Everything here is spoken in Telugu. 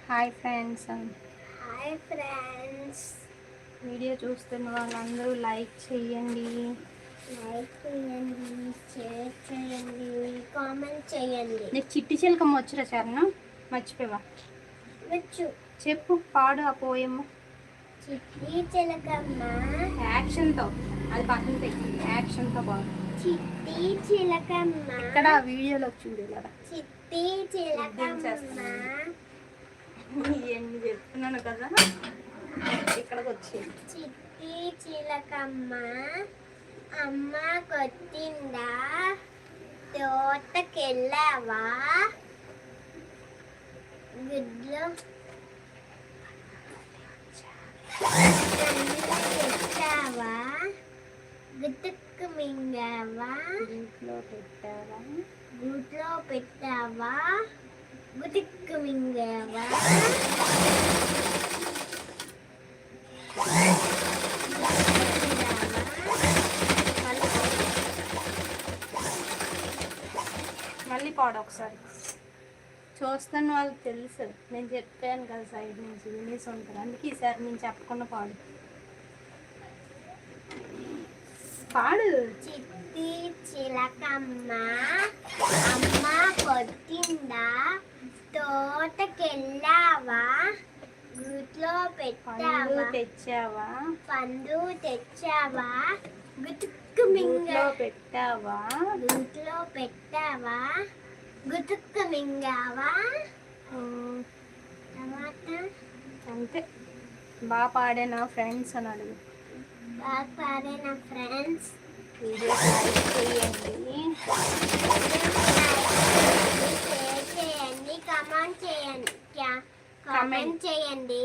Hi friends. Hi friends. Video చూస్తున్న వాళ్ళందరూ లైక్ చేయండి, షేర్ చేయండి, కామెంట్ చేయండి. నీకు చిట్టి చిలకమ్మ వచ్చురా చరణం? మర్చిపోవా? వచ్చు. చెప్పు, పాడు ఆ పోయమ్మ. చిట్టి చిలకమ్మ. యాక్షన్తో, అది పక్కన పెట్టి యాక్షన్తో పాడు. చిట్టి చిలకమ్మ. ఇక్కడ వీడియోలో చూడు కదా. చిట్టి చిలకమ్మ. ఇవన్నీ చెప్తున్నాను కదా, ఇక్కడికి వచ్చి. చిట్టి చిలకమ్మ అమ్మ కొట్టిందా, తోటకెళ్ళావా, గుడ్లు పెట్టావా, గుట్టుకు మింగావా, గూట్లో పెట్టావా, గుట్టుకు మింగావా, మళ్ళీ పాడు ఒకసారి. చూస్తున్న వాళ్ళకి తెలుసు, నేను చెప్పాను కదా సైడ్ నుంచి వినేసి ఉంటారు, అందుకే ఈసారి నేను చెప్పకుండా పాడు. పాడు. చిట్టి చిలకమ్మ అమ్మ కొట్టిందా, తోటకెళ్ళావా, గుట్లో తెచ్చావా, పండు తెచ్చావా, గుతుక్కు మింగా పెట్టావా, గుట్లో పెట్టావా, గుతుక్కు మింగావా. తర్వాత అంతే. బాగా పాడే నా ఫ్రెండ్స్ అని అడుగు. బాగా పాడే నా ఫ్రెండ్స్. వీడియో లైక్ చేయండి, షేర్ చేయండి, కామెంట్ చేయండి.